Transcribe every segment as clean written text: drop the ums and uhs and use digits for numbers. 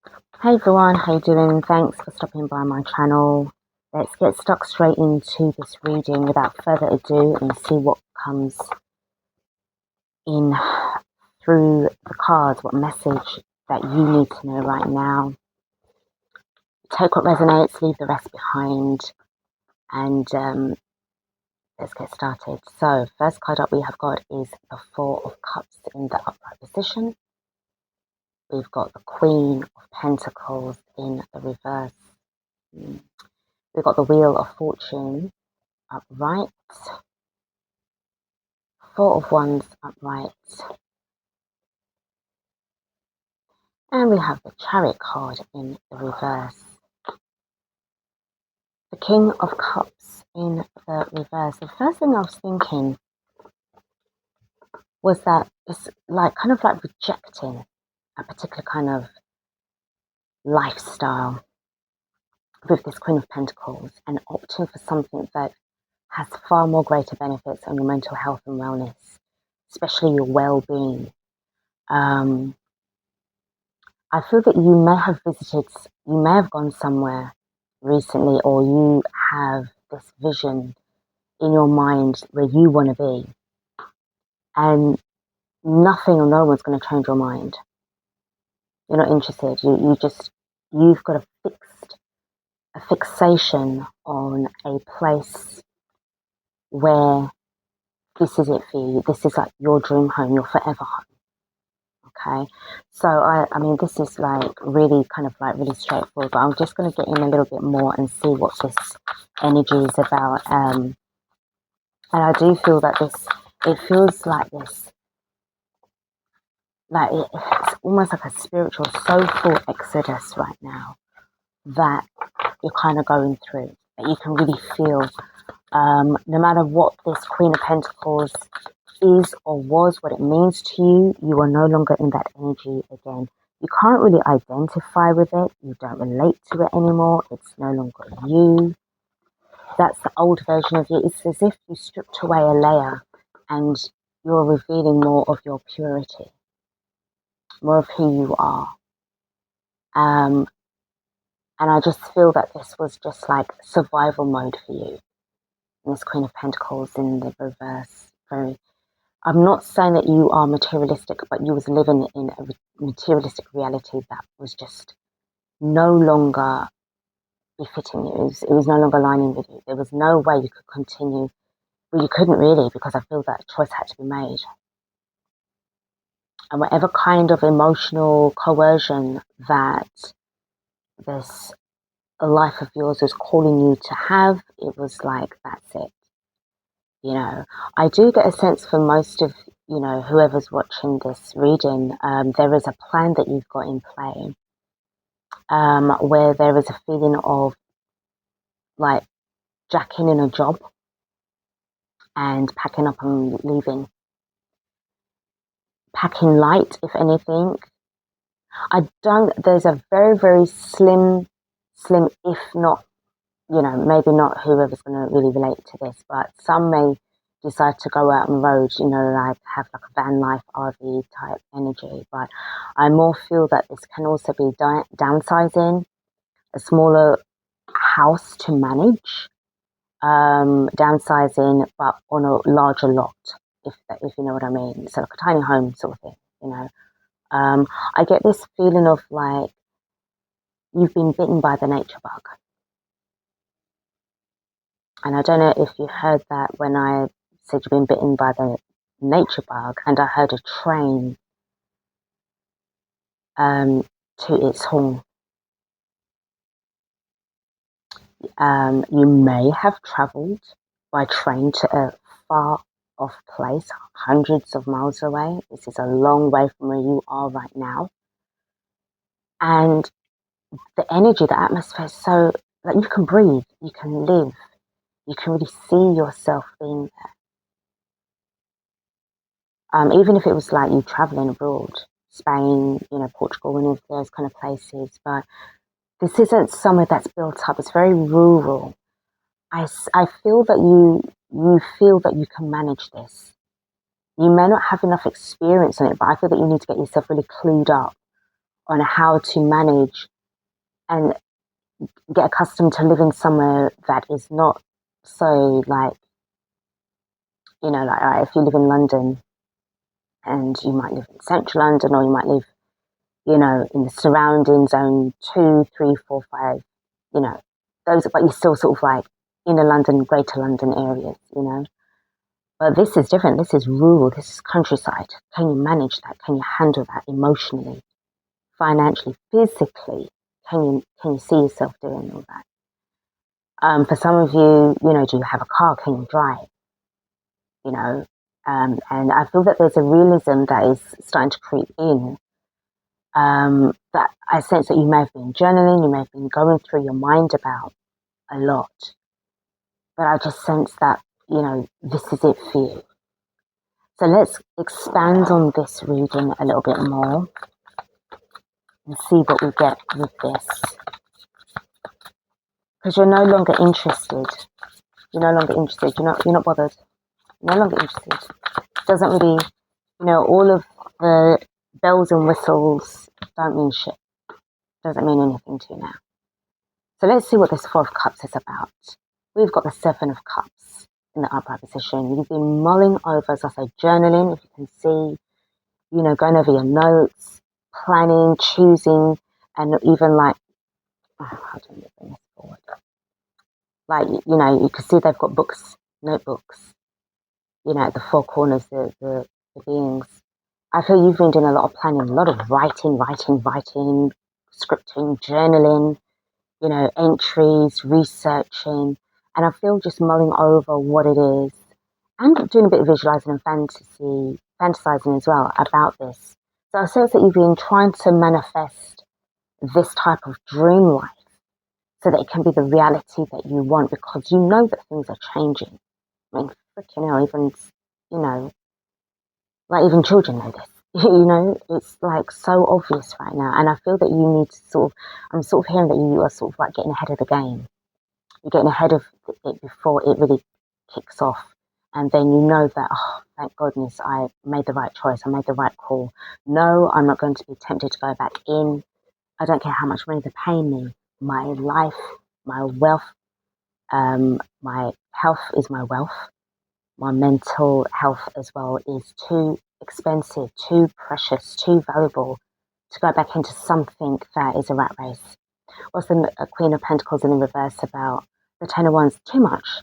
Hey everyone, how you doing? Thanks for stopping by my channel. Let's get stuck straight into this reading without further ado and see what comes in through the cards, what message that you need to know right now. Take what resonates, leave the rest behind, and let's get started. So, first card up we have got is the Four of Cups in the upright position. We've got the Queen of Pentacles in the reverse. We've got the Wheel of Fortune upright, Four of Wands upright, and we have the Chariot card in the reverse. The King of Cups in the reverse. The first thing I was thinking was that it's like kind of like rejecting a particular kind of lifestyle with this Queen of Pentacles and opting for something that has far more greater benefits on your mental health and wellness, especially your well-being. I feel that you may have gone somewhere recently, or you have this vision in your mind where you want to be, and nothing or no one's going to change your mind. You're not interested. You've got a fixation on a place where this is it for you. This is like your dream home, your forever home. Okay, so I mean, this is like really kind of like really straightforward, but I'm just going to get in a little bit more and see what this energy is about. And I do feel that it feels like this, like it's almost like a spiritual, soulful exodus right now that you're kind of going through, that you can really feel. No matter what this Queen of Pentacles is or was, what it means to you, you are no longer in that energy again. You can't really identify with it. You don't relate to it anymore. It's no longer you. That's the old version of you. It's as if you stripped away a layer and you're revealing more of your purity, more of who you are. And I just feel that this was just like survival mode for you. And this Queen of Pentacles in the reverse. I'm not saying that you are materialistic, but you was living in a materialistic reality that was just no longer befitting you. It was no longer aligning with you. There was no way you could continue. Well, you couldn't really, because I feel that a choice had to be made. And whatever kind of emotional coercion that this life of yours was calling you to have, it was like, that's it. You know, I do get a sense for most of, whoever's watching this reading, there is a plan that you've got in play, where there is a feeling of like jacking in a job and packing up and leaving. Packing light, if anything. There's a very, very slim, if not, maybe not whoever's going to really relate to this, but some may decide to go out on the road, like have like a van life, RV type energy. But I more feel that this can also be downsizing, a smaller house to manage, downsizing, but on a larger lot, if you know what I mean. So like a tiny home sort of thing. I get this feeling of like you've been bitten by the nature bug. And I don't know if you heard that when I said you've been bitten by the nature bug, and I heard a train to its horn. You may have travelled by train to a far off place, hundreds of miles away. This is a long way from where you are right now. And the energy, the atmosphere is so that you can breathe, you can live, you can really see yourself being there. Even if it was like you traveling abroad, Spain, Portugal, and all those kind of places. But this isn't somewhere that's built up. It's very rural. I feel that you feel that you can manage this. You may not have enough experience in it, but I feel that you need to get yourself really clued up on how to manage and get accustomed to living somewhere that is not so like, like if you live in London and you might live in central London, or you might live, in the surrounding zone 2, 3, 4, 5, those, but you're still sort of like inner London, greater London areas. But this is different. This is rural. This is countryside. Can you manage that? Can you handle that emotionally, financially, physically? Can you see yourself doing all that? For some of you, do you have a car? Can you drive? And I feel that there's a realism that is starting to creep in. That I sense that you may have been journaling, you may have been going through your mind about a lot. But I just sense that, this is it for you. So let's expand on this reading a little bit more and see what we get with this. Because you're no longer interested. You're no longer interested. You're not bothered. You're no longer interested. It doesn't really, all of the bells and whistles don't mean shit. Doesn't mean anything to you now. So let's see what this Four of Cups is about. We've got the Seven of Cups in the upright position. You've been mulling over, as I say, journaling, if you can see, going over your notes, planning, choosing, and even like, how do we bring this forward? Like, you can see they've got books, notebooks, at the four corners, the beings. I feel you've been doing a lot of planning, a lot of writing, scripting, journaling, entries, researching, and I feel just mulling over what it is and doing a bit of visualizing and fantasizing as well about this. So I sense that you've been trying to manifest this type of dream life so that it can be the reality that you want, because you know that things are changing. I mean, freaking hell, like even children know this. It's like so obvious right now. And I feel that you need to I'm sort of hearing that you are sort of like getting ahead of the game. You're getting ahead of it before it really kicks off. And then you know that, oh, thank goodness I made the right choice. I made the right call. No, I'm not going to be tempted to go back in. I don't care how much money they're paying me. My life, my wealth, my health is my wealth. My mental health as well is too expensive, too precious, too valuable to go back into something that is a rat race. What's the Queen of Pentacles in the reverse about? The Ten of Wands, too much.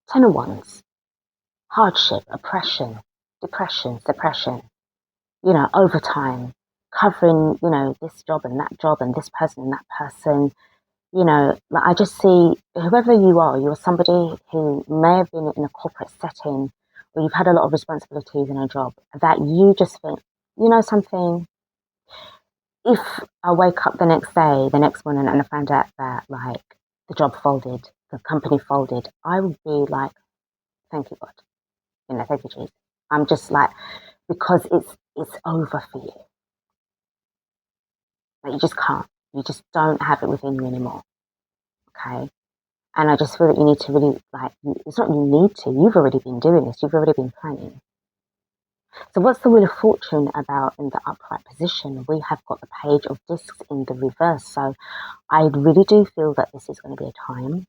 Ten of Wands, hardship, oppression, depression, suppression, overtime, covering, this job and this person and that person. Like I just see whoever you are, you're somebody who may have been in a corporate setting where you've had a lot of responsibilities in a job that you just think, something, if I wake up the next morning and I find out that like the job folded, the company folded, I would be like, thank you, God. Thank you, Jesus. I'm just like, because it's over for you. Like you just can't. You just don't have it within you anymore. Okay. And I just feel that you need to really, like, it's not you need to, you've already been doing this, you've already been planning. So what's the Wheel of Fortune about in the upright position? We have got the Page of Discs in the reverse. So I really do feel that this is going to be a time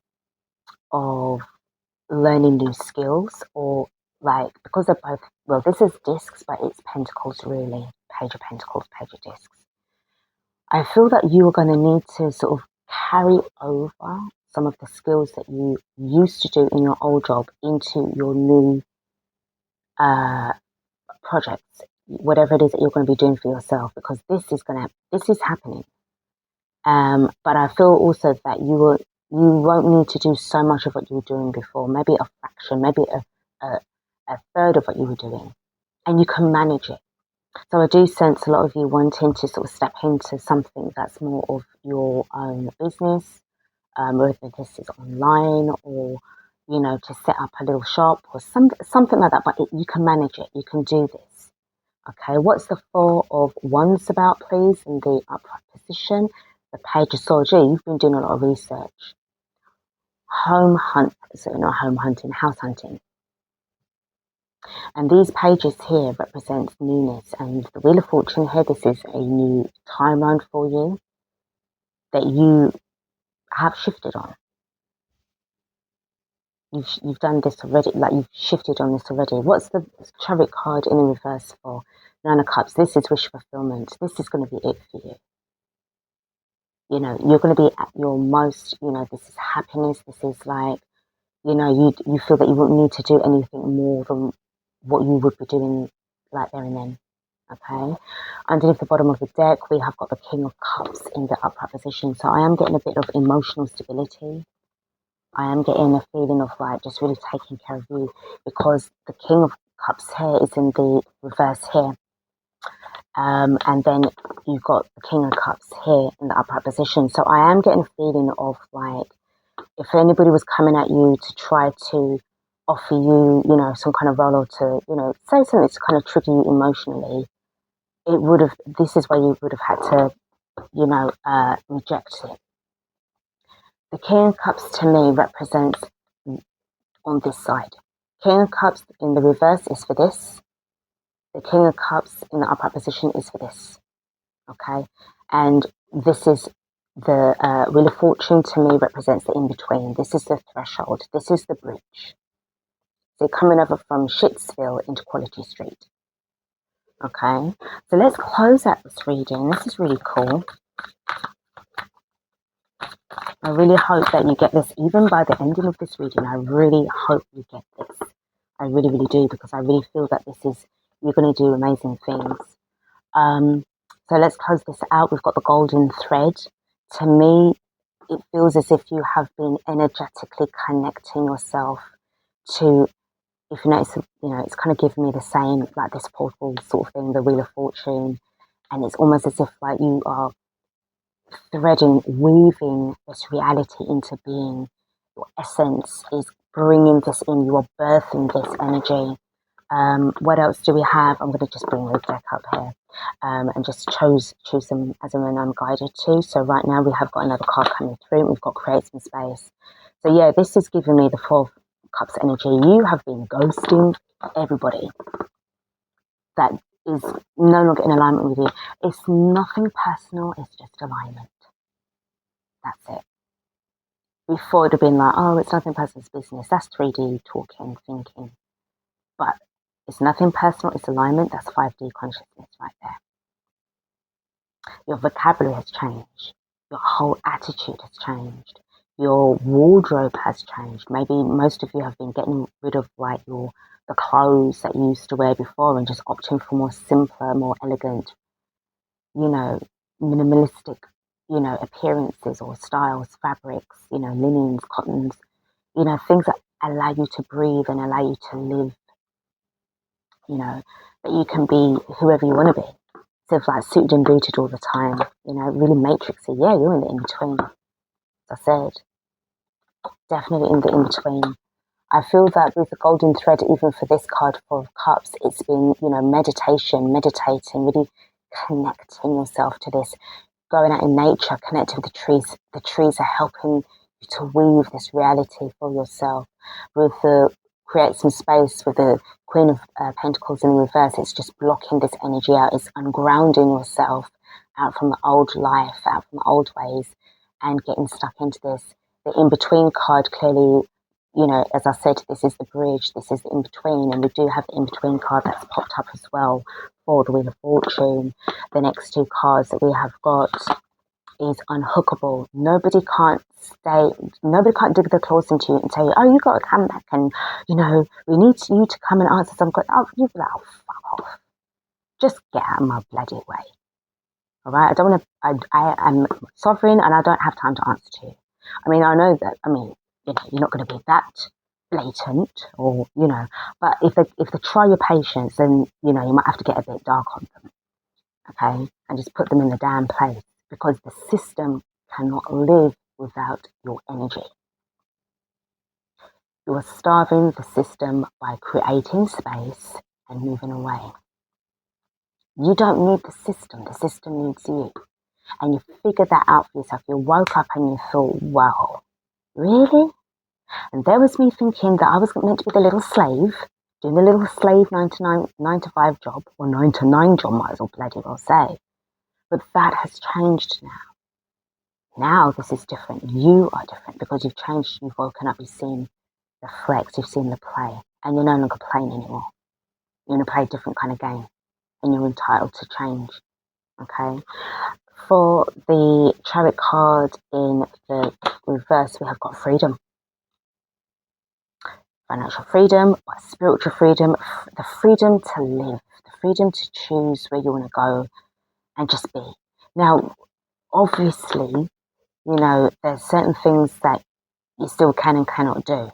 of learning new skills, or like, because they're both, well, this is discs, but it's pentacles really, Page of Pentacles, Page of Discs. I feel that you are going to need to sort of carry over some of the skills that you used to do in your old job into your new projects, whatever it is that you're going to be doing for yourself, because this is happening. But I feel also that you won't need to do so much of what you were doing before, maybe a fraction, maybe a third of what you were doing, and you can manage it. So I do sense a lot of you wanting to sort of step into something that's more of your own business, whether this is online or, to set up a little shop or something like that, but you can manage it. You can do this. Okay, what's the Four of Wands about, please, in the upright position? The Page of Swords. You've been doing a lot of research. Home hunt, so not home hunting, house hunting. And these pages here represent newness. And the Wheel of Fortune here, this is a new timeline for you that you have shifted on. You've done this already, like you've shifted on this already. What's the Chariot card in the reverse for? Nine of Cups. This is wish fulfillment. This is going to be it for you. You know, you're going to be at your most, you know, this is happiness. This is like, you know, you feel that you wouldn't need to do anything more than what you would be doing like there and then. Okay. Underneath the bottom of the deck, we have got the King of Cups in the upright position. So I am getting a bit of emotional stability. I am getting a feeling of like just really taking care of you, because the King of Cups here is in the reverse here. And then you've got the King of Cups here in the upright position. So I am getting a feeling of like, if anybody was coming at you to try to offer you, you know, some kind of role, or to, you know, say something to kind of trigger you emotionally, it would have, this is where you would have had to, you know, reject it. The King of Cups to me represents on this side. King of Cups in the reverse is for this. The King of Cups in the upright position is for this. Okay. And this is the Wheel of Fortune to me represents the in-between. This is the threshold. This is the bridge. So coming over from Shitsville into Quality Street. Okay. So let's close out this reading. This is really cool. I really hope that you get this, even by the ending of this reading. I really hope you get this. I really, really do, because I really feel that this is, you're going to do amazing things. So let's close this out. We've got the golden thread. To me, it feels as if you have been energetically connecting yourself to, if you notice, you know, it's kind of giving me the same, like this portal sort of thing, the Wheel of Fortune. And it's almost as if like you are threading, weaving this reality into being. Your essence is bringing this in. You are birthing this energy. What else do we have? I'm going to just bring the deck up here and just choose them as and when I'm guided to. So right now we have got another card coming through. We've got create some space. So yeah, this is giving me the Four of Cups energy. You have been ghosting everybody that is no longer in alignment with you. It's nothing personal. It's just alignment. That's it. Before it would have been like, oh, it's nothing personal, it's business. That's 3D talking, thinking. But it's nothing personal, it's alignment. That's 5D consciousness right there. Your vocabulary has changed. Your whole attitude has changed. Your wardrobe has changed. Maybe most of you have been getting rid of like the clothes that you used to wear before and just opting for more simpler, more elegant, you know, minimalistic, you know, appearances or styles, fabrics, you know, linens, cottons, you know, things that allow you to breathe and allow you to live, you know, that you can be whoever you want to be. Instead of like suited and booted all the time, you know, really matrixy. Yeah, you're in the in-between. As I said, definitely in the in-between. I feel that with the golden thread, even for this card, Four of Cups, it's been, you know, meditation, meditating, really connecting yourself to this, going out in nature, connecting with the trees. The trees are helping you to weave this reality for yourself. With the create some space with the Queen of Pentacles in reverse, it's just blocking this energy out. It's ungrounding yourself out from the old life, out from the old ways, and getting stuck into this. The in-between card clearly, you know, as I said, this is the bridge, this is the in-between, and we do have the in-between card that's popped up as well for the Wheel of Fortune. The next two cards that we have got is unhookable. Nobody can't dig their claws into you and tell you, oh, you got to come back and, you know, we need you to come and answer some questions. Oh, you'd be like, oh, fuck off. Just get out of my bloody way. All right? I don't want to, I am sovereign and I don't have time to answer to you. I mean, I know that, I mean, you know, you're not going to be that blatant or, you know, but if they try your patience, then, you know, you might have to get a bit dark on them. Okay? And just put them in the damn place, because the system cannot live without your energy. You are starving the system by creating space and moving away. You don't need the system needs you. And you figure that out for yourself. You woke up and you thought, wow, really? And there was me thinking that I was meant to be the little slave, doing the little slave 9 to 5 job, or 9 to 9 job, might as well bloody well say. But that has changed now. Now this is different. You are different because you've changed, you've woken up, you've seen the flex, you've seen the play, and you're no longer playing anymore. You're going to play a different kind of game, and you're entitled to change. Okay? For the Chariot card in the reverse, we have got freedom. Financial freedom, spiritual freedom, the freedom to live, the freedom to choose where you want to go and just be. Now, obviously, there's certain things that you still can and cannot do.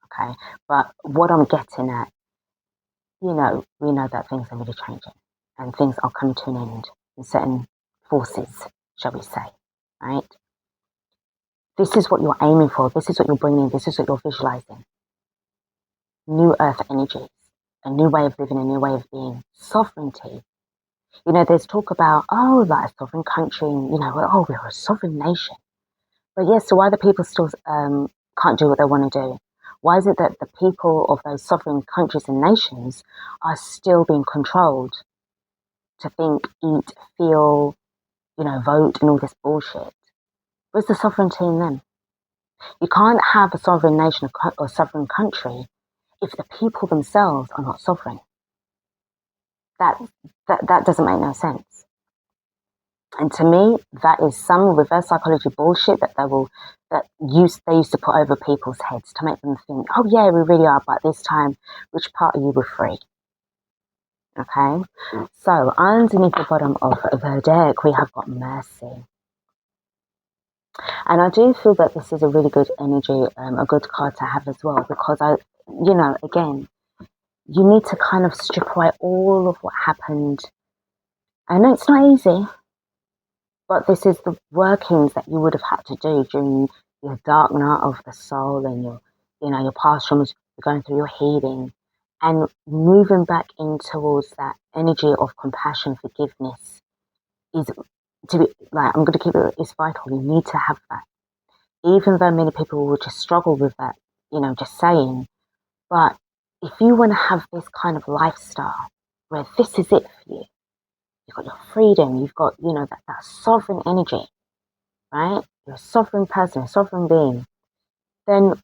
Okay, but what I'm getting at, we know that things are really changing and things are coming to an end in certain forces, shall we say, right? This is what you're aiming for. This is what you're bringing. This is what you're visualizing. New earth energies, a new way of living, a new way of being, sovereignty. There's talk about, like a sovereign country, we're a sovereign nation. But yes, so why the people still can't do what they want to do? Why is it that the people of those sovereign countries and nations are still being controlled to think, eat, feel, vote and all this bullshit? Where's the sovereignty in them? You can't have a sovereign nation or sovereign country if the people themselves are not sovereign. That doesn't make no sense. And to me, that is some reverse psychology bullshit that they used to put over people's heads to make them think, oh yeah, we really are, but this time, which part of you were free? Okay, so underneath the bottom of the deck, we have got mercy. And I do feel that this is a really good energy, a good card to have as well, because again, you need to kind of strip away all of what happened. I know it's not easy, but this is the workings that you would have had to do during your dark night of the soul and your past traumas. You're going through your healing and moving back in towards that energy of compassion, forgiveness is to be like, I'm going to keep it, it's vital. You need to have that. Even though many people will just struggle with that, just saying. But if you want to have this kind of lifestyle where this is it for you, you've got your freedom, you've got, that sovereign energy, right? You're a sovereign person, a sovereign being. Then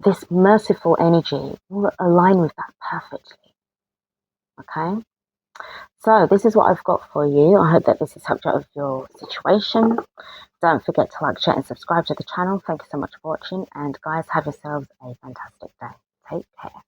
this merciful energy will align with that perfectly. Okay? So this is what I've got for you. I hope that this has helped you out with your situation. Don't forget to like, share and subscribe to the channel. Thank you so much for watching. And guys, have yourselves a fantastic day. Take care.